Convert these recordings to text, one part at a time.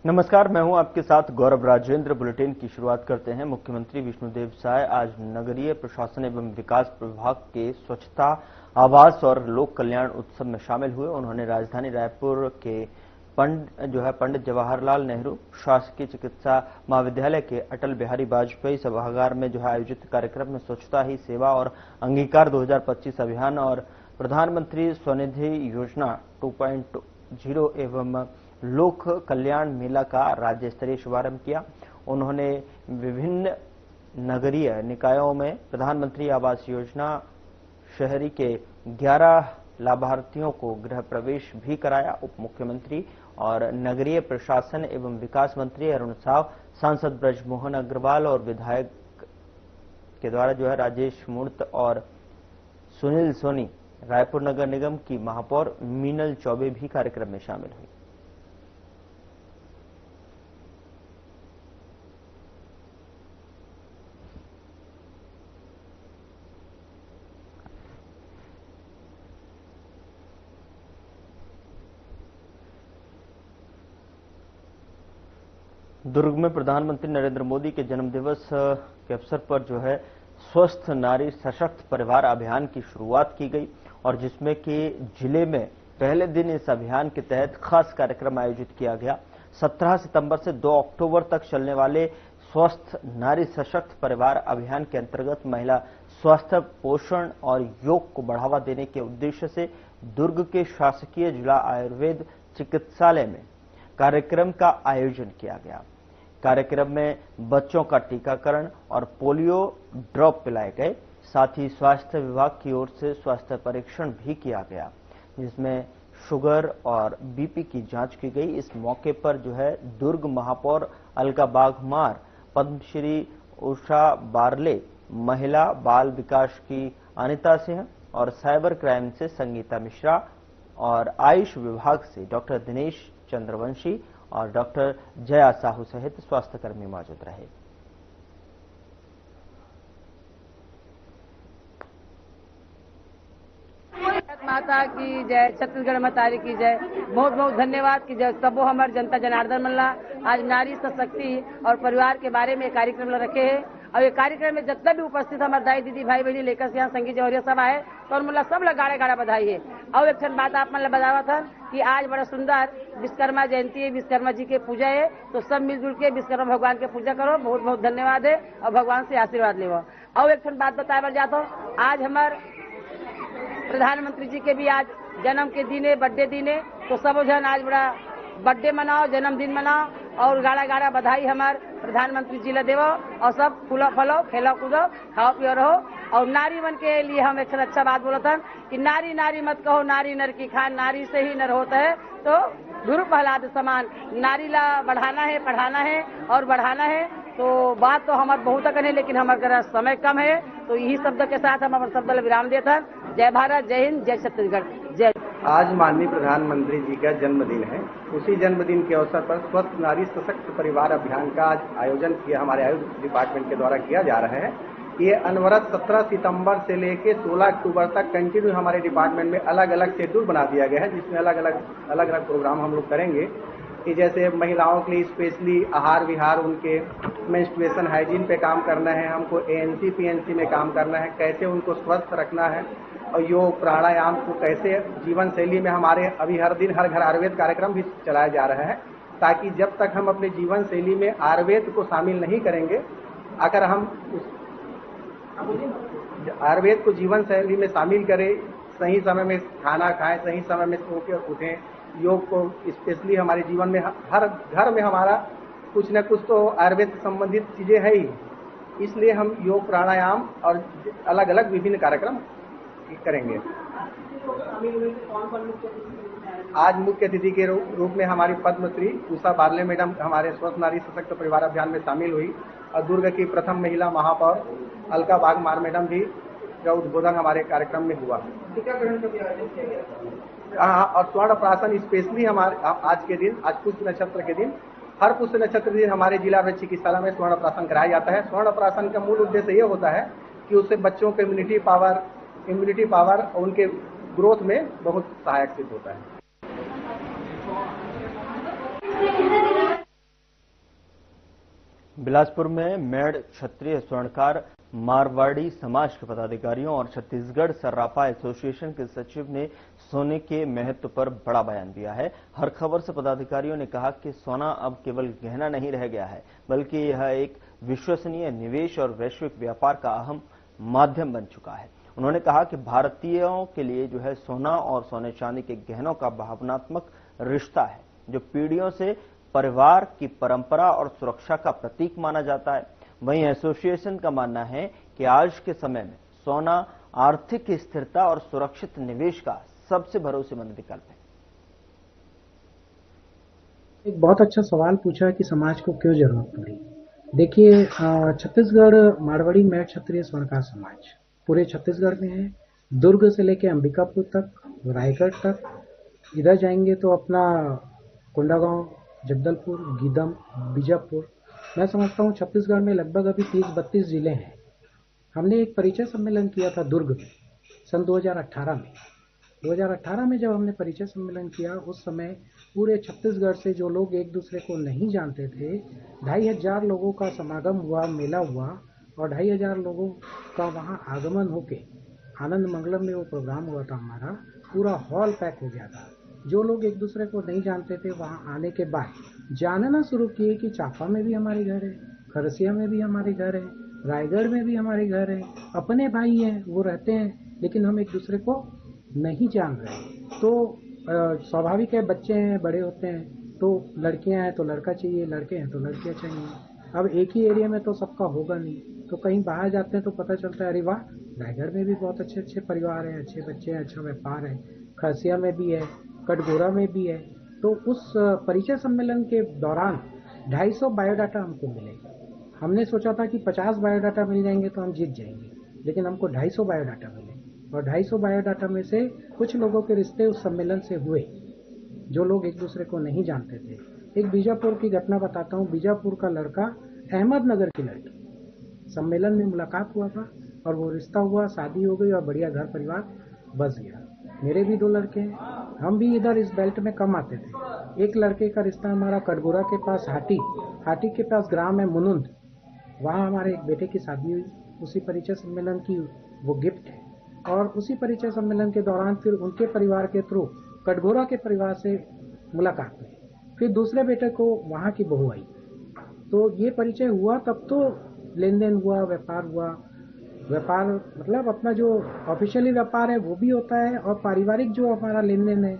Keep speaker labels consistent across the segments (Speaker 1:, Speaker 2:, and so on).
Speaker 1: नमस्कार, मैं हूं आपके साथ गौरव राजेंद्र। बुलेटिन की शुरुआत करते हैं। मुख्यमंत्री विष्णुदेव साय आज नगरीय प्रशासन एवं विकास विभाग के स्वच्छता, आवास और लोक कल्याण उत्सव में शामिल हुए। उन्होंने राजधानी रायपुर के पंडित जवाहरलाल नेहरू शासकीय चिकित्सा महाविद्यालय के अटल बिहारी वाजपेयी सभागार में आयोजित कार्यक्रम में स्वच्छता ही सेवा और अंगीकार 2025 अभियान और प्रधानमंत्री स्वनिधि योजना 2.0 एवं लोक कल्याण मेला का राज्य स्तरीय शुभारंभ किया। उन्होंने विभिन्न नगरीय निकायों में प्रधानमंत्री आवास योजना शहरी के 11 लाभार्थियों को गृह प्रवेश भी कराया। उप मुख्यमंत्री और नगरीय प्रशासन एवं विकास मंत्री अरुण साव, सांसद ब्रजमोहन अग्रवाल और विधायक के द्वारा राजेश मूर्त और सुनील सोनी, रायपुर नगर निगम की महापौर मीनल चौबे भी कार्यक्रम में शामिल हुई। दुर्ग में प्रधानमंत्री नरेंद्र मोदी के जन्मदिवस के अवसर पर स्वस्थ नारी सशक्त परिवार अभियान की शुरुआत की गई और जिसमें कि जिले में पहले दिन इस अभियान के तहत खास कार्यक्रम आयोजित किया गया। 17 सितंबर से 2 अक्टूबर तक चलने वाले स्वस्थ नारी सशक्त परिवार अभियान के अंतर्गत महिला स्वास्थ्य, पोषण और योग को बढ़ावा देने के उद्देश्य से दुर्ग के शासकीय जिला आयुर्वेद चिकित्सालय में कार्यक्रम का आयोजन किया गया। कार्यक्रम में बच्चों का टीकाकरण और पोलियो ड्रॉप पिलाए गए। साथ ही स्वास्थ्य विभाग की ओर से स्वास्थ्य परीक्षण भी किया गया, जिसमें शुगर और बीपी की जांच की गई। इस मौके पर दुर्ग महापौर अलका बाघमार, पद्मश्री उषा बारले, महिला बाल विकास की अनिता सिंह और साइबर क्राइम से संगीता मिश्रा और आयुष विभाग से डॉक्टर दिनेश चंद्रवंशी और डॉक्टर जया साहू सहित स्वास्थ्यकर्मी मौजूद रहे।
Speaker 2: माता की जय, छत्तीसगढ़ मतारी की जय। बहुत बहुत धन्यवाद की जय सबो हमार जनता जनार्दन मल्ला आज नारी सशक्ति और परिवार के बारे में कार्यक्रम रखे है और ये कार्यक्रम में जितना भी उपस्थित हमारे दाई दीदी भाई बहनी लेकर से यहाँ संगीत जौहरिया सब आए तो मतलब सब लोग गाड़ा गाड़ा बधाई है। और एक बात आप मतलब बतावा था कि आज बड़ा सुंदर विश्वकर्मा जयंती है, विश्वकर्मा जी के पूजा है, तो सब मिलजुल के विश्वकर्मा भगवान के पूजा करो। बहुत बहुत धन्यवाद है और भगवान से आशीर्वाद ले। और एक बात बताए जाता हूँ, आज हमारे प्रधानमंत्री जी के भी आज जन्म के दिन है, बर्थडे दिन है, तो सब जन आज बड़ा बर्थडे मनाओ, जन्मदिन मनाओ और गाड़ा गाड़ा बधाई हमारे प्रधानमंत्री जी ला देवो और सब फूलो फलो, खेलो कूदो, खाओ पियो रहो। और नारी मन के लिए हम एक अच्छा बात बोला था कि नारी नारी मत कहो, नारी नर की खान, नारी से ही नर होता है। तो गुरु प्रहलाद समान नारी ला बढ़ाना है, पढ़ाना है और बढ़ाना है। तो बात तो हमारे बहुत करने, लेकिन हमारे समय कम है, तो यही शब्द के साथ हम हमारे शब्द विराम देता। जय भारत, जय हिंद, जय छत्तीसगढ़, जय।
Speaker 3: आज माननीय प्रधानमंत्री जी का जन्मदिन है। उसी जन्मदिन के अवसर पर स्वस्थ नारी सशक्त परिवार अभियान का आज आयोजन किया हमारे आयुष डिपार्टमेंट के द्वारा किया जा रहा है। ये अनवरत 17 सितंबर से लेकर 16 अक्टूबर तक कंटिन्यू हमारे डिपार्टमेंट में अलग अलग शेड्यूल बना दिया गया है, जिसमें अलग अलग प्रोग्राम हम लोग करेंगे कि जैसे महिलाओं के लिए स्पेशली आहार विहार, उनके मेंस्ट्रुएशन हाइजीन पे काम करना है, हमको एएनसी पीएनसी में काम करना है, कैसे उनको स्वस्थ रखना है और योग प्राणायाम को कैसे जीवन शैली में हमारे अभी हर दिन हर घर आयुर्वेद कार्यक्रम भी चलाया जा रहा है, ताकि जब तक हम अपने जीवन शैली में आयुर्वेद को शामिल नहीं करेंगे, अगर हम आयुर्वेद को जीवन शैली में शामिल करें, सही समय में खाना खाएं, सही समय में सो के उठें, योग को स्पेशली हमारे जीवन में हर घर में हमारा कुछ न कुछ तो आयुर्वेद संबंधित चीजें है ही, इसलिए हम योग प्राणायाम और अलग अलग विभिन्न कार्यक्रम करेंगे। आज मुख्य अतिथि के रूप में हमारी पद्मश्री उषा बारले मैडम हमारे स्वस्थ नारी सशक्त परिवार अभियान में शामिल हुई और दुर्ग की प्रथम महिला महापौर अलका बाघमार मैडम भी का उद्बोधन हमारे कार्यक्रम में हुआ। और स्वर्ण प्राशन स्पेशली हमारे आज के दिन, आज पुष्य नक्षत्र के दिन, हर पुष्य नक्षत्र दिन हमारे जिला में चिकित्सालय में स्वर्ण प्राशन कराया जाता है। स्वर्ण प्राशन का मूल उद्देश्य ये होता है कि उससे बच्चों के इम्यूनिटी पावर और उनके ग्रोथ में बहुत सहायक सिद्ध होता है।
Speaker 1: बिलासपुर में मेड़ क्षत्रिय स्वर्णकार मारवाड़ी समाज के पदाधिकारियों और छत्तीसगढ़ सर्राफा एसोसिएशन के सचिव ने सोने के महत्व पर बड़ा बयान दिया है। हर खबर से पदाधिकारियों ने कहा कि सोना अब केवल गहना नहीं रह गया है, बल्कि यह एक विश्वसनीय निवेश और वैश्विक व्यापार का अहम माध्यम बन चुका है। उन्होंने कहा कि भारतीयों के लिए जो है सोना और सोने चांदी के गहनों का भावनात्मक रिश्ता है, जो पीढ़ियों से परिवार की परंपरा और सुरक्षा का प्रतीक माना जाता है। वहीं एसोसिएशन का मानना है कि आज के समय में सोना आर्थिक स्थिरता और सुरक्षित निवेश का सबसे भरोसेमंद विकल्प है।
Speaker 4: एक बहुत अच्छा सवाल पूछा है कि समाज को क्यों जरूरत पड़ी। देखिए, छत्तीसगढ़ मारवाड़ी मेड़ क्षत्रिय स्वर्णकार समाज पूरे छत्तीसगढ़ में है। दुर्ग से लेकर अंबिकापुर तक, रायगढ़ तक, इधर जाएंगे तो अपना कोंडागांव, जगदलपुर, गीदम, बीजापुर, मैं समझता हूँ छत्तीसगढ़ में लगभग अभी 30-32 जिले हैं। हमने एक परिचय सम्मेलन किया था दुर्ग में सन 2018 में। 2018 में जब हमने परिचय सम्मेलन किया, उस समय पूरे छत्तीसगढ़ से जो लोग एक दूसरे को नहीं जानते थे, 2500 लोगों का समागम हुआ, मेला हुआ और 2500 लोगों का वहाँ आगमन होके आनंद मंगलम में वो प्रोग्राम हुआ था हमारा। पूरा हॉल पैक हो गया था। जो लोग एक दूसरे को नहीं जानते थे, वहाँ आने के बाद जानना शुरू किए कि चाफा में भी हमारे घर है, खरसिया में भी हमारे घर है, रायगढ़ में भी हमारे घर है, अपने भाई हैं, वो रहते हैं, लेकिन हम एक दूसरे को नहीं जान रहे। तो स्वाभाविक है, बच्चे हैं, बड़े होते हैं, तो लड़कियां हैं तो लड़का चाहिए, लड़के हैं तो लड़कियां चाहिए। अब एक ही एरिया में तो सबका होगा नहीं, तो कहीं बाहर जाते हैं तो पता चलता है, अरे वाह, रायगढ़ में भी बहुत अच्छे अच्छे परिवार हैं, अच्छे बच्चे हैं, अच्छा व्यापार है, खरसिया में भी है, कटघोरा में भी है। तो उस परिचय सम्मेलन के दौरान 250 बायोडाटा हमको मिले। हमने सोचा था कि 50 बायोडाटा मिल जाएंगे तो हम जीत जाएंगे, लेकिन हमको 250 बायोडाटा मिले और 250 बायोडाटा में से कुछ लोगों के रिश्ते उस सम्मेलन से हुए, जो लोग एक दूसरे को नहीं जानते थे। एक बीजापुर की घटना बताता हूँ। बीजापुर का लड़का अहमदनगर की लड़की, सम्मेलन में मुलाकात हुआ था और वो रिश्ता हुआ, शादी हो गई और बढ़िया घर परिवार बस गया। मेरे भी 2 लड़के हैं, हम भी इधर इस बेल्ट में कम आते थे। एक लड़के का रिश्ता हमारा कटघोरा के पास हाटी के पास ग्राम है मुनुंद, वहाँ हमारे एक बेटे की शादी हुई। उसी परिचय सम्मेलन की वो गिफ्ट है। और उसी परिचय सम्मेलन के दौरान फिर उनके परिवार के थ्रू कटघोरा के परिवार से मुलाकात हुई। फिर दूसरे बेटे को वहाँ की बहू आई, तो ये परिचय हुआ, तब तो लेन देन हुआ, व्यापार हुआ। व्यापार मतलब अपना जो ऑफिशियली व्यापार है वो भी होता है, और पारिवारिक जो हमारा लेन देन है,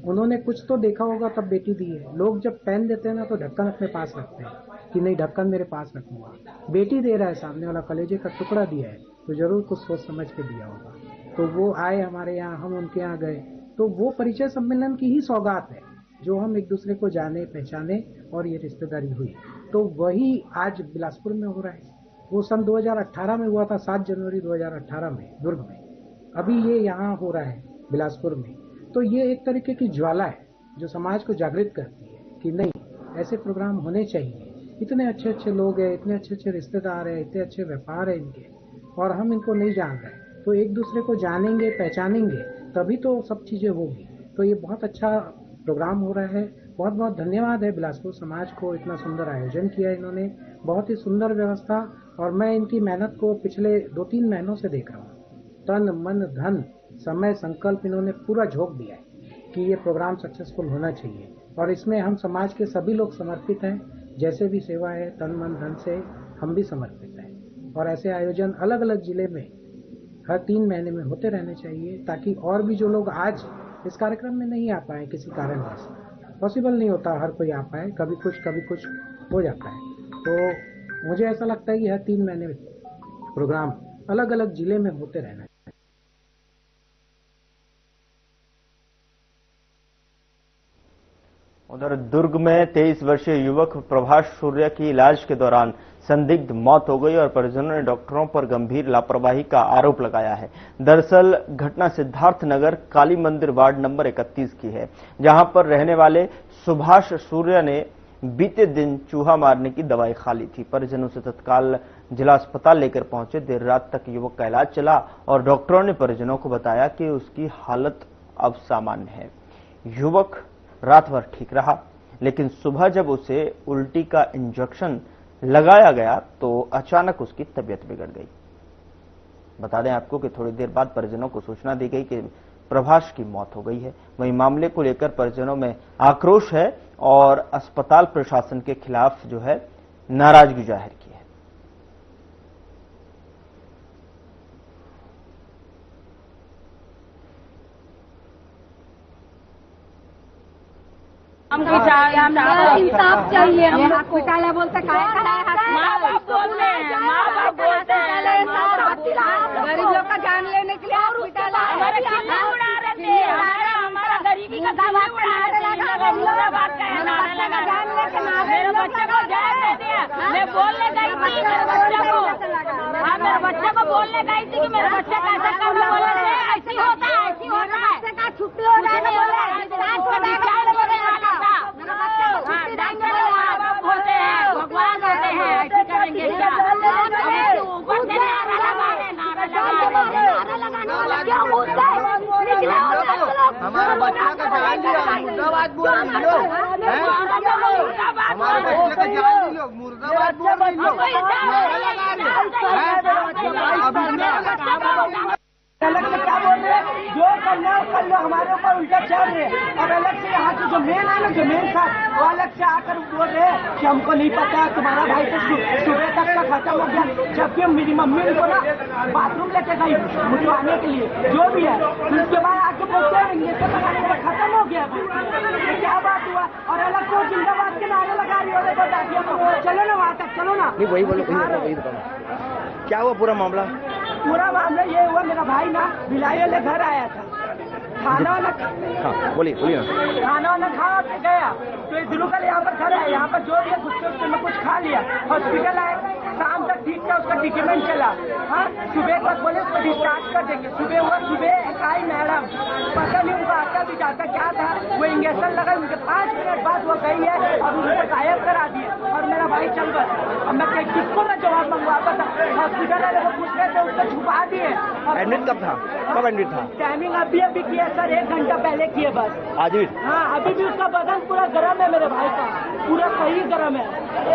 Speaker 4: उन्होंने कुछ तो देखा होगा तब बेटी दी है। लोग जब पेन देते हैं ना तो ढक्कन अपने पास रखते हैं कि नहीं, ढक्कन मेरे पास रखूंगा। बेटी दे रहा है, सामने वाला कलेजे का टुकड़ा दिया है, तो जरूर कुछ सोच समझ के दिया होगा। तो वो आए हमारे यहाँ, हम उनके यहाँ गए, तो वो परिचय सम्मेलन की ही सौगात है, जो हम एक दूसरे को जाने पहचाने और ये रिश्तेदारी हुई। तो वही आज बिलासपुर में हो रहा है। वो सन 2018 में हुआ था, 7 जनवरी 2018 में दुर्ग में। अभी ये यहाँ हो रहा है बिलासपुर में। तो ये एक तरीके की ज्वाला है जो समाज को जागृत करती है कि नहीं, ऐसे प्रोग्राम होने चाहिए। इतने अच्छे अच्छे लोग हैं, इतने अच्छे अच्छे रिश्तेदार हैं, इतने अच्छे व्यापार है इनके, और हम इनको नहीं जान रहे। तो एक दूसरे को जानेंगे, पहचानेंगे, तभी तो सब चीज़ें होगी। तो ये बहुत अच्छा प्रोग्राम हो रहा है। बहुत बहुत धन्यवाद है बिलासपुर समाज को, इतना सुंदर आयोजन किया इन्होंने, बहुत ही सुंदर व्यवस्था। और मैं इनकी मेहनत को पिछले 2-3 महीनों से देख रहा हूँ। तन मन धन समय संकल्प इन्होंने पूरा झोंक दिया है कि ये प्रोग्राम सक्सेसफुल होना चाहिए, और इसमें हम समाज के सभी लोग समर्पित हैं। जैसे भी सेवा है, तन मन धन से हम भी समर्पित हैं। और ऐसे आयोजन अलग अलग जिले में हर 3 महीने में होते रहने चाहिए, ताकि और भी जो लोग आज इस कार्यक्रम में नहीं आ पाए, किसी कारणवश पॉसिबल नहीं होता हर कोई आ पाए, कभी कुछ हो जाता है। तो मुझे ऐसा लगता है कि हर 3 महीने में प्रोग्राम अलग अलग जिले में होते रहना है।
Speaker 1: उधर दुर्ग में 23 वर्षीय युवक प्रभाष सूर्य की इलाज के दौरान संदिग्ध मौत हो गई और परिजनों ने डॉक्टरों पर गंभीर लापरवाही का आरोप लगाया है। दरअसल घटना सिद्धार्थ नगर काली मंदिर वार्ड नंबर 31 की है, जहां पर रहने वाले सुभाष सूर्य ने बीते दिन चूहा मारने की दवाई खा ली थी। परिजनों से तत्काल जिला अस्पताल लेकर पहुंचे। देर रात तक युवक का इलाज चला और डॉक्टरों ने परिजनों को बताया कि उसकी हालत अब सामान्य है। युवक रात भर ठीक रहा, लेकिन सुबह जब उसे उल्टी का इंजेक्शन लगाया गया तो अचानक उसकी तबीयत बिगड़ गई। बता दें आपको कि थोड़ी देर बाद परिजनों को सूचना दी गई कि प्रभाष की मौत हो गई है। वहीं मामले को लेकर परिजनों में आक्रोश है और अस्पताल प्रशासन के खिलाफ जो है नाराजगी जाहिर की है।
Speaker 5: इंसाफ चाहिए। हम हॉस्पिटल है बोलते माँ बाप बोलते हैं, माँ बाप बोलते हैं गरीब लोग का जान लेने के लिए हॉस्पिटल हमारा गरीबी का दावा उड़ा मेरे बच्चे को जान दे दिया। मैं बोलने गई थी मेरे बच्चे को, हाँ मेरे बच्चे को बोलने गई थी कि मेरे बच्चे का ऐसा करना बोले ऐसी होता है, ऐसी होता है, बच्चे का छुट्टी हो जाए होते हैं, भगवान होते हैं, ऐसे करेंगे क्या?
Speaker 3: हमारा बच्चा का जान लियो, मुर्दाबाद बोल रही हो, हमारे बच्चे का जान लियो, मुर्दाबाद बोल रही हो।
Speaker 6: अलग से क्या बोल रहे हैं, जो करना है कर लो, हमारे ऊपर उल्टा चढ़ रहे हैं। अब अलग से यहाँ के जो मेन है ना, जो मेन था वो अलग से आकर बोल रहे हैं कि हमको नहीं पता है, तुम्हारा भाई तो सुबह तक का खत्म हो गया। जबकि मेरी मम्मी उनको ना बाथरूम लेके गई मुझवाने के लिए, जो भी है, उसके बाद आके बोलते हैं इंजेक्शन लगाने का खत्म हो गया। ये क्या बात हुआ? और अलग से जिंदाबाद के नारे लगा रही हो, चलो ना वहाँ तक, चलो ना।
Speaker 3: नहीं वही बोलो, क्या हुआ पूरा मामला?
Speaker 6: पूरा मामला ये हुआ, मेरा भाई ना भिलाई वाले घर आया था, खाना वाला,
Speaker 3: हाँ बोलिए बोलिए ना।
Speaker 6: खाना वाला खा के गया तो ये दिलूकल यहाँ पर खड़ा है, यहाँ पर जो भी है गुस्से में कुछ खा लिया, हॉस्पिटल आए, शाम तक ठीक था, उसका ट्रीटमेंट चला। हाँ सुबह तक बोले उसको डिस्चार्ज कर देंगे। सुबह हुआ, सुबह आई मैडम, पता नहीं उनको आता भी जाता क्या था, वो इंजेक्शन लगा, उनके 5 मिनट बाद वो गई है और उनको गायब करा दिए और मेरा भाई चल गया। अब मैं किसको मैं जवाब मंगवाता था? हॉस्पिटल वाले को पूछ रहे थे, उसको छुपा दिए।
Speaker 3: एडमिट कब था, कब एडमिट था?
Speaker 6: टाइमिंग अभी किया सर, 1 घंटा पहले किए बस।
Speaker 3: आज भी?
Speaker 6: हाँ अभी भी उसका बदन पूरा गर्म है, मेरे भाई का पूरा सही गर्म है,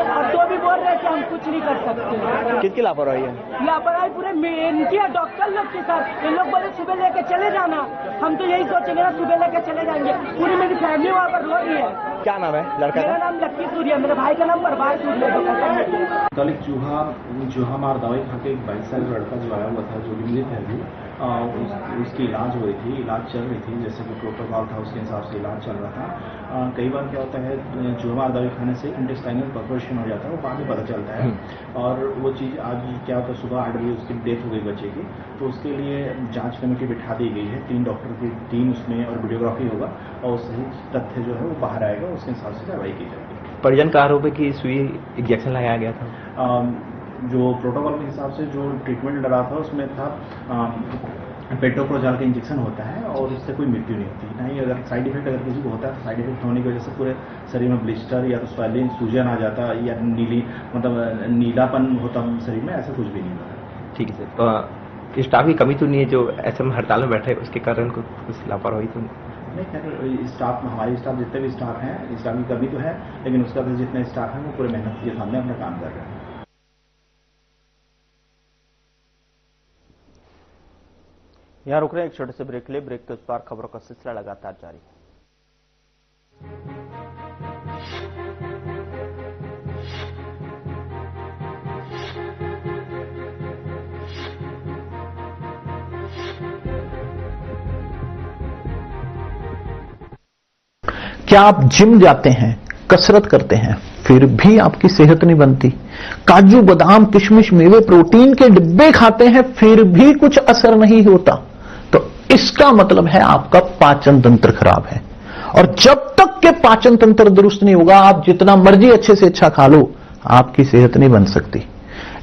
Speaker 6: और तो भी बोल रहे थे हम कुछ नहीं कर सकते।
Speaker 3: किसकी लापरवाही है?
Speaker 6: लापरवाही पूरे इनकी है, डॉक्टर लोग की सर। इन लोग बोले सुबह लेके चले जाना, हम तो यही सोचेंगे ना, सुबह लेके चले जाएंगे। पूरी मेरी फैमिली वहाँ पर रो रही है।
Speaker 3: क्या नाम है लड़का?
Speaker 6: मेरा नाम लक्की सूर्या, मेरे भाई का नाम प्रभाष सूर्या।
Speaker 7: कल एक चूहा मार दवाई खा के एक 22 साल लड़का जो आया हुआ था, जो मृत है अभी, उसकी इलाज हो रही थी, इलाज चल रही थी, जैसे कि प्रोटोकॉल था उसके हिसाब से इलाज चल रहा था। कई बार क्या होता है, चूहा मार दवाई खाने से इंटेस्टाइनल परफोरेशन हो जाता है, वो बाद में पता चलता है, और वो चीज़ आज क्या होता है, सुबह 8 बजे उसकी डेथ हो गई बच्चे की, तो उसके लिए जांच कमेटी बिठा दी गई है, 3 डॉक्टर की टीम उसमें, और वीडियोग्राफी होगा और सही तथ्य जो है वो बाहर आएगा, उसके हिसाब से कार्रवाई की जाएगी।
Speaker 8: परिजन का आरोप है कि सुई इंजेक्शन लगाया गया था।
Speaker 7: जो प्रोटोकॉल के हिसाब से जो ट्रीटमेंट डरा था उसमें था पेट्रोप्रोजाल का इंजेक्शन होता है और इससे कोई मृत्यु नहीं होती। नहीं, अगर साइड इफेक्ट अगर किसी को होता है तो साइड इफेक्ट होने की वजह से पूरे शरीर में ब्लिस्टर या तो स्वेलिंग, सूजन आ जाता, या नीलापन होता शरीर में, ऐसा कुछ भी नहीं होता।
Speaker 8: ठीक है सर, स्टाफ की कमी तो नहीं है जो ऐसे में हड़ताल में बैठे, उसके कारण कुछ लापरवाही तो
Speaker 7: नहीं? खैर स्टाफ, हमारी स्टाफ जितने भी स्टाफ हैं, स्टाफ की कमी तो है, लेकिन उसका भी जितने स्टाफ हैं वो पूरे मेहनत के सामने अपना काम कर रहे हैं।
Speaker 1: यहाँ रुक रहे हैं एक छोटे से ब्रेक ले, ब्रेक के उस पार खबरों का सिलसिला लगातार जारी है।
Speaker 9: क्या आप जिम जाते हैं, कसरत करते हैं, फिर भी आपकी सेहत नहीं बनती? काजू बादाम किशमिश मेवे प्रोटीन के डिब्बे खाते हैं, फिर भी कुछ असर नहीं होता? तो इसका मतलब है आपका पाचन तंत्र खराब है, और जब तक के पाचन तंत्र दुरुस्त नहीं होगा, आप जितना मर्जी अच्छे से अच्छा खा लो, आपकी सेहत नहीं बन सकती।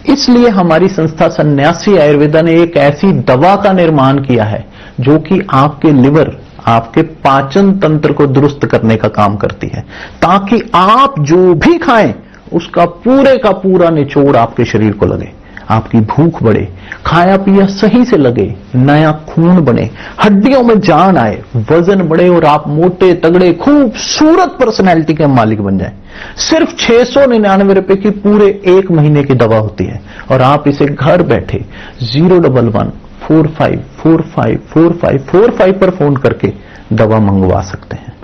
Speaker 9: इसलिए हमारी संस्था सन्यासी आयुर्वेदा ने एक ऐसी दवा का निर्माण किया है जो कि आपके लिवर, आपके पाचन तंत्र को दुरुस्त करने का काम करती है, ताकि आप जो भी खाएं उसका पूरे का पूरा निचोड़ आपके शरीर को लगे, आपकी भूख बढ़े, खाया पिया सही से लगे, नया खून बने, हड्डियों में जान आए, वजन बढ़े और आप मोटे तगड़े खूबसूरत पर्सनैलिटी के मालिक बन जाएं। सिर्फ 699 रुपए की पूरे 1 महीने की दवा होती है और आप इसे घर बैठे 011-45454545 पर फोन करके दवा मंगवा सकते हैं।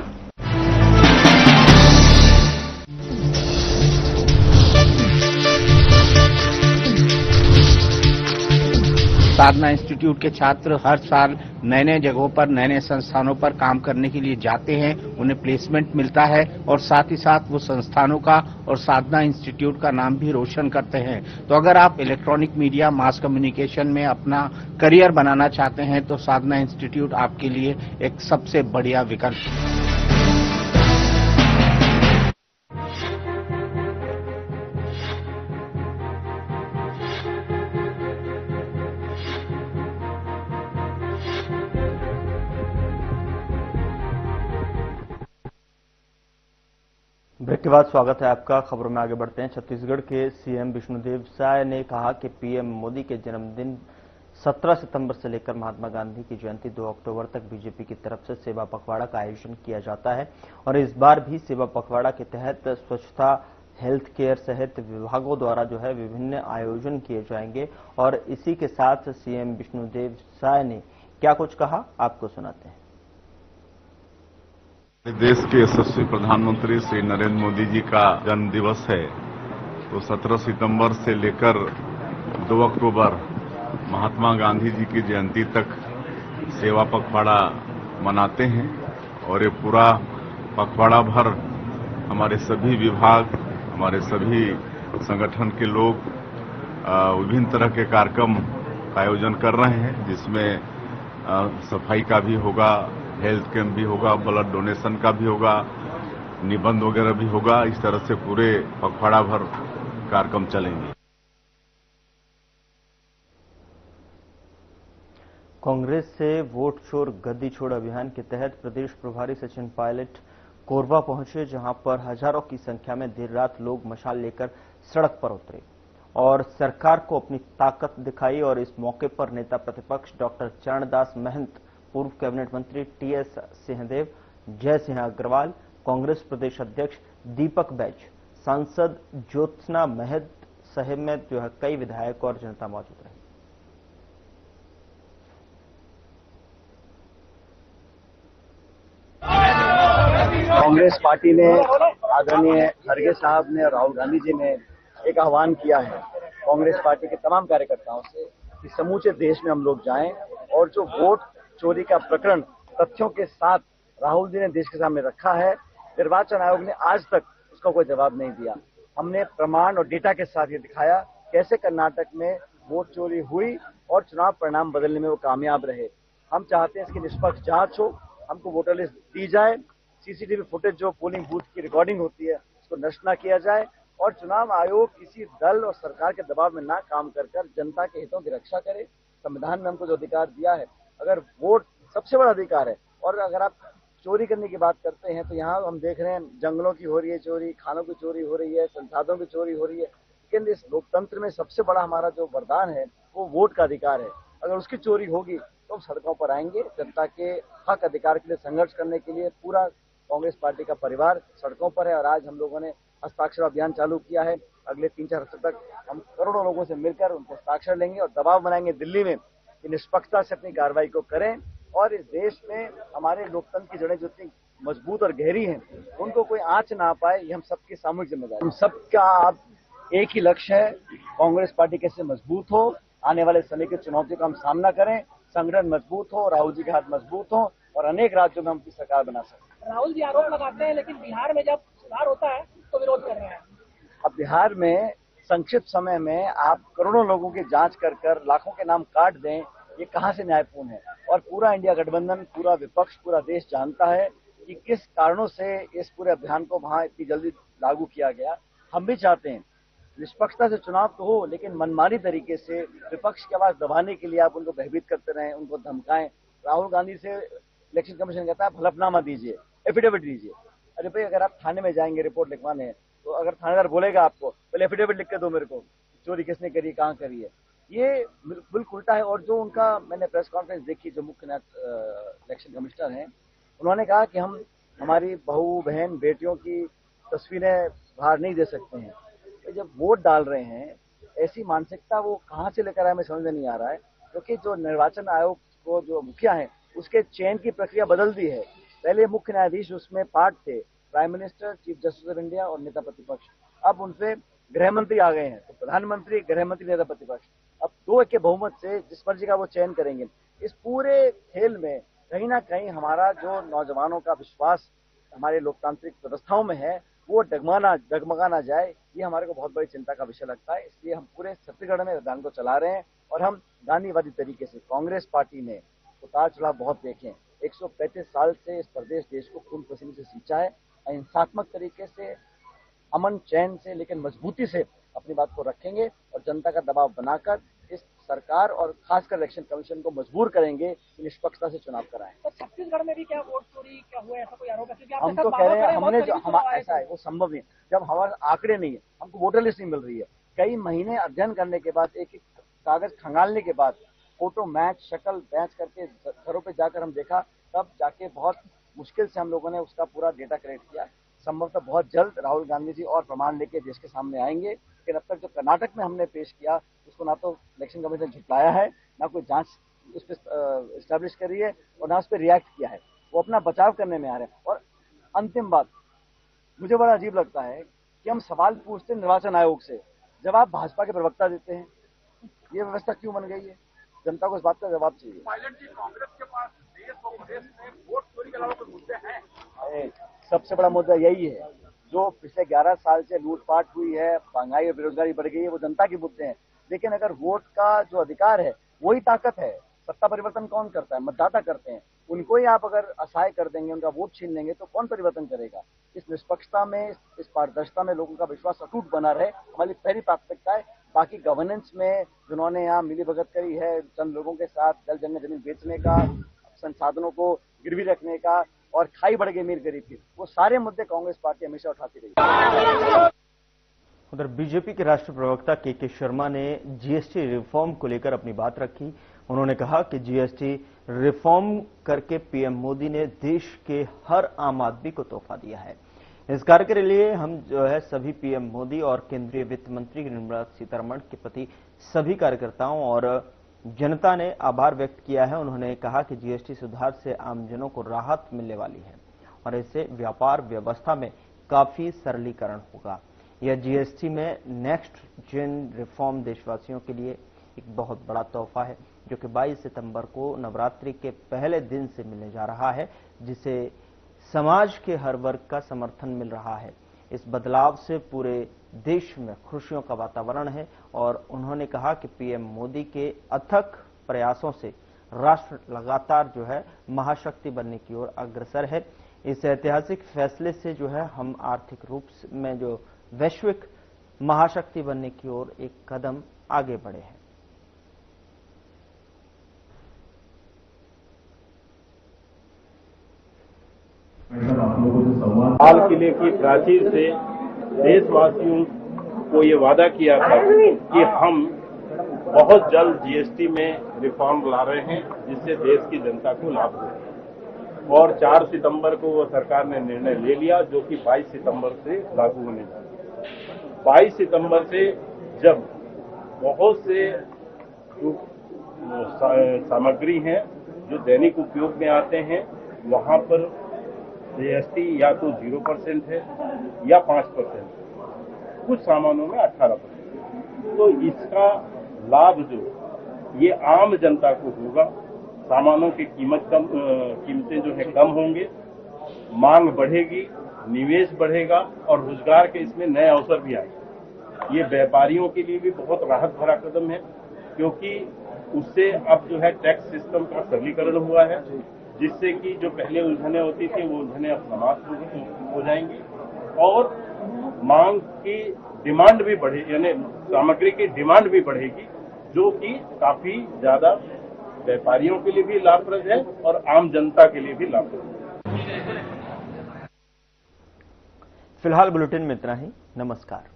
Speaker 10: साधना इंस्टीट्यूट के छात्र हर साल नए नए जगहों पर नए नए संस्थानों पर काम करने के लिए जाते हैं, उन्हें प्लेसमेंट मिलता है और साथ ही साथ वो संस्थानों का और साधना इंस्टीट्यूट का नाम भी रोशन करते हैं। तो अगर आप इलेक्ट्रॉनिक मीडिया मास कम्युनिकेशन में अपना करियर बनाना चाहते हैं तो साधना इंस्टीट्यूट आपके लिए एक सबसे बढ़िया विकल्प है।
Speaker 1: ब्रेक के बाद स्वागत है आपका। खबरों में आगे बढ़ते हैं। छत्तीसगढ़ के सीएम विष्णुदेव साय ने कहा कि पीएम मोदी के जन्मदिन 17 सितंबर से लेकर महात्मा गांधी की जयंती 2 अक्टूबर तक बीजेपी की तरफ से सेवा पखवाड़ा का आयोजन किया जाता है और इस बार भी सेवा पखवाड़ा के तहत स्वच्छता, हेल्थ केयर सहित विभागों द्वारा जो है विभिन्न आयोजन किए जाएंगे। और इसी के साथ सीएम विष्णुदेव साय ने क्या कुछ कहा, आपको सुनाते हैं।
Speaker 11: देश के यशस्वी प्रधानमंत्री श्री नरेंद्र मोदी जी का जन्म दिवस है, तो 17 सितंबर से लेकर 2 अक्टूबर महात्मा गांधी जी की जयंती तक सेवा पखवाड़ा मनाते हैं और ये पूरा पखवाड़ा भर हमारे सभी विभाग, हमारे सभी संगठन के लोग विभिन्न तरह के कार्यक्रम का आयोजन कर रहे हैं, जिसमें सफाई का भी होगा, हेल्थ कैंप भी होगा, ब्लड डोनेशन का भी होगा, निबंध वगैरह भी होगा। इस तरह से पूरे पखवाड़ा भर कार्यक्रम चलेंगे।
Speaker 1: कांग्रेस से वोट चोर गद्दी छोड़ अभियान के तहत प्रदेश प्रभारी सचिन पायलट कोरबा पहुंचे, जहां पर हजारों की संख्या में देर रात लोग मशाल लेकर सड़क पर उतरे और सरकार को अपनी ताकत दिखाई। और इस मौके पर नेता प्रतिपक्ष डॉक्टर चरणदास महंत, पूर्व कैबिनेट मंत्री टीएस सिंहदेव, जय सिंह अग्रवाल, कांग्रेस प्रदेश अध्यक्ष दीपक बैज, सांसद ज्योत्सना महद सहित जो है कई विधायक और जनता मौजूद रहे।
Speaker 12: कांग्रेस पार्टी ने, आदरणीय खड़गे साहब ने और राहुल गांधी जी ने एक आह्वान किया है कांग्रेस पार्टी के तमाम कार्यकर्ताओं से कि समूचे देश में हम लोग जाएं और जो वोट चोरी का प्रकरण तथ्यों के साथ राहुल जी ने देश के सामने रखा है, निर्वाचन आयोग ने आज तक उसका कोई जवाब नहीं दिया। हमने प्रमाण और डेटा के साथ ये दिखाया कैसे कर्नाटक में वोट चोरी हुई और चुनाव परिणाम बदलने में वो कामयाब रहे। हम चाहते हैं इसकी निष्पक्ष जांच हो, हमको वोटर लिस्ट दी जाए, सीसीटीवी फुटेज जो पोलिंग बूथ की रिकॉर्डिंग होती है उसको नष्ट न किया जाए और चुनाव आयोग किसी दल और सरकार के दबाव में ना काम कर जनता के हितों की रक्षा करे। संविधान में हमको जो अधिकार दिया है, अगर वोट सबसे बड़ा अधिकार है और अगर आप चोरी करने की बात करते हैं तो यहाँ हम देख रहे हैं जंगलों की हो रही है चोरी, खानों की चोरी हो रही है, संसाधनों की चोरी हो रही है। लेकिन इस लोकतंत्र में सबसे बड़ा हमारा जो वरदान है वो वोट का अधिकार है। अगर उसकी चोरी होगी तो हम सड़कों पर आएंगे। जनता के हक अधिकार के लिए संघर्ष करने के लिए पूरा कांग्रेस पार्टी का परिवार सड़कों पर है और आज हम लोगों ने हस्ताक्षर अभियान चालू किया है। अगले 3-4 हफ्ते तक हम करोड़ों लोगों से मिलकर उनको हस्ताक्षर लेंगे और दबाव बनाएंगे दिल्ली में कि निष्पक्षता से अपनी कार्रवाई को करें और इस देश में हमारे लोकतंत्र की जड़ें जो इतनी मजबूत और गहरी हैं उनको कोई आंच ना पाए, ये हम सबकी सामूहिक जिम्मेदारी। हम सबका आप एक ही लक्ष्य है, कांग्रेस पार्टी कैसे मजबूत हो, आने वाले समय की चुनौतियों का हम सामना करें, संगठन मजबूत हो, राहुल जी के हाथ मजबूत हो और अनेक राज्यों में हम अपनी सरकार बना सकें।
Speaker 6: राहुल जी आरोप लगाते हैं लेकिन बिहार में जब सुधार होता है तो विरोध कर रहे हैं।
Speaker 12: अब बिहार में संक्षिप्त समय में आप करोड़ों लोगों की जांच कर लाखों के नाम काट दें, ये कहां से न्यायपूर्ण है। और पूरा इंडिया गठबंधन, पूरा विपक्ष, पूरा देश जानता है कि किस कारणों से इस पूरे अभियान को वहां इतनी जल्दी लागू किया गया। हम भी चाहते हैं निष्पक्षता से चुनाव तो हो, लेकिन मनमानी तरीके से विपक्ष की आवाज दबाने के लिए आप उनको भयभीत करते रहें, उनको धमकाएं। राहुल गांधी से इलेक्शन कमीशन कहता है हलफनामा दीजिए, एफिडेविट दीजिए। अरे भाई, अगर आप थाने में जाएंगे रिपोर्ट लिखवाने तो अगर थानेदार बोलेगा आपको पहले एफिडेविट लिख के दो मेरे को, चोरी किसने करी, कहाँ करी है, ये बिल्कुल उल्टा है। और जो उनका मैंने प्रेस कॉन्फ्रेंस देखी, जो मुख्य इलेक्शन कमिश्नर हैं, उन्होंने कहा कि हम हमारी बहू बहन बेटियों की तस्वीरें सुधार नहीं दे सकते हैं। तो जब वोट डाल रहे हैं, ऐसी मानसिकता वो कहाँ से लेकर आए, हमें समझ में नहीं आ रहा है। क्योंकि जो निर्वाचन आयोग को जो मुखिया है, उसके चयन की प्रक्रिया बदल दी है। पहले मुख्य न्यायाधीश उसमें पार्ट थे, prime minister, chief justice of India और नेता प्रतिपक्ष। अब उनसे गृह मंत्री आ गए हैं, तो प्रधानमंत्री, गृह मंत्री, नेता प्रतिपक्ष। अब 2 के बहुमत से जिस मर्जी का वो चयन करेंगे। इस पूरे खेल में कहीं ना कहीं हमारा जो नौजवानों का विश्वास हमारे लोकतांत्रिक व्यवस्थाओं में है, वो डगमगा ना जाए, ये हमारे को बहुत बड़ी चिंता का विषय लगता है। इसलिए हम पूरे छत्तीसगढ़ में अभियान को चला रहे हैं और हम गांधीवादी तरीके से, कांग्रेस पार्टी ने उतार चढ़ाव बहुत देखे हैं। 135 साल से इस प्रदेश देश को खून पसीने से सींचा है। अहिंसात्मक तरीके से, अमन चैन से, लेकिन मजबूती से अपनी बात को रखेंगे और जनता का दबाव बनाकर इस सरकार और खासकर इलेक्शन कमीशन को मजबूर करेंगे कि निष्पक्षता से चुनाव कराएं।
Speaker 6: तो छत्तीसगढ़ में भी क्या वोट चोरी क्या हुआ, ऐसा कोई आरोप है? क्योंकि
Speaker 12: हम तो कह रहे हैं, हमने जो ऐसा है वो संभव नहीं। जब हमारे आंकड़े नहीं है, हमको वोटर लिस्ट नहीं मिल रही है, कई महीने अध्ययन करने के बाद, एक एक कागज खंगालने के बाद, फोटो मैच, शक्ल मैच करके घरों पे जाकर हम देखा, तब जाके बहुत मुश्किल से हम लोगों ने उसका पूरा डेटा कलेक्ट किया। संभवतः बहुत जल्द राहुल गांधी जी और प्रमाण लेके देश के सामने आएंगे। लेकिन अब तक जो कर्नाटक में हमने पेश किया, उसको ना तो इलेक्शन कमीशन ने झुटलाया है, ना कोई जांच उस पर एस्टैब्लिश करी है और ना उस पर रिएक्ट किया है। वो अपना बचाव करने में आ रहे हैं। और अंतिम बात, मुझे बड़ा अजीब लगता है कि हम सवाल पूछते हैं निर्वाचन आयोग से, जब आप भाजपा के प्रवक्ता देते हैं। ये व्यवस्था क्यों बन गई है? जनता को इस बात का जवाब चाहिए।
Speaker 13: पायलट जी, कांग्रेस के पास देश और प्रदेश में वोट चोरी के अलावा कोई मुद्दे हैं?
Speaker 12: सबसे बड़ा मुद्दा यही है, जो पिछले 11 साल से लूटपाट हुई है, महंगाई और बेरोजगारी बढ़ गई है, वो जनता के मुद्दे हैं। लेकिन अगर वोट का जो अधिकार है वही ताकत है, सत्ता परिवर्तन कौन करता है? मतदाता करते हैं। उनको ही आप अगर असहाय कर देंगे, उनका वोट छीन लेंगे, तो कौन परिवर्तन करेगा? इस निष्पक्षता में, इस पारदर्शिता में लोगों का विश्वास अटूट बना रहे, हमारी पहली प्राथमिकता है। बाकी गवर्नेंस में जिन्होंने यहाँ मिलीभगत करी है चंद लोगों के साथ, जल जंगल जमीन बेचने का, संसाधनों को गिरवी रखने का और खाई बढ़ गई मीर गरीब की, वो सारे मुद्दे कांग्रेस पार्टी हमेशा उठाती रही।
Speaker 1: उधर बीजेपी के राष्ट्रीय प्रवक्ता के शर्मा ने जीएसटी रिफॉर्म को लेकर अपनी बात रखी। उन्होंने कहा कि जीएसटी रिफॉर्म करके पीएम मोदी ने देश के हर आम आदमी को तोहफा दिया है। इस कार्य के लिए हम जो है सभी पीएम मोदी और केंद्रीय वित्त मंत्री निर्मला सीतारमण के प्रति सभी कार्यकर्ताओं और जनता ने आभार व्यक्त किया है। उन्होंने कहा कि जीएसटी सुधार से आमजनों को राहत मिलने वाली है और इससे व्यापार व्यवस्था में काफी सरलीकरण होगा। यह जीएसटी में नेक्स्ट जेन रिफॉर्म देशवासियों के लिए एक बहुत बड़ा तोहफा है, जो कि 22 सितंबर को नवरात्रि के पहले दिन से मिलने जा रहा है, जिसे समाज के हर वर्ग का समर्थन मिल रहा है। इस बदलाव से पूरे देश में खुशियों का वातावरण है और उन्होंने कहा कि पीएम मोदी के अथक प्रयासों से राष्ट्र लगातार जो है महाशक्ति बनने की ओर अग्रसर है। इस ऐतिहासिक फैसले से जो है हम आर्थिक रूप में जो वैश्विक महाशक्ति बनने की ओर एक कदम आगे बढ़े हैं।
Speaker 14: हाल किले की प्राचीर से देशवासियों को ये वादा किया था कि हम बहुत जल्द जीएसटी में रिफॉर्म ला रहे हैं, जिससे देश की जनता को लाभ हो। और 4 सितंबर को वो सरकार ने निर्णय ले लिया, जो कि 22 सितंबर से लागू होने जा रहा है। 22 सितंबर से जब बहुत से जो सामग्री हैं जो दैनिक उपयोग में आते हैं, वहां पर जीएसटी या तो 0% है या 5%, कुछ सामानों में 18%। तो इसका लाभ जो ये आम जनता को होगा, सामानों की कीमतें जो है कम होंगे, मांग बढ़ेगी, निवेश बढ़ेगा और रोजगार के इसमें नए अवसर भी आएंगे। ये व्यापारियों के लिए भी बहुत राहत भरा कदम है, क्योंकि उससे अब जो है टैक्स सिस्टम का सरलीकरण हुआ है, जिससे कि जो पहले उलझने होती थी वो उलझने अब समाप्त हो जाएंगी और मांग की डिमांड भी बढ़े, यानी सामग्री की डिमांड भी बढ़ेगी, जो कि काफी ज्यादा व्यापारियों के लिए भी लाभप्रद है और आम जनता के लिए भी लाभप्रद है।
Speaker 1: फिलहाल बुलेटिन में इतना ही। नमस्कार।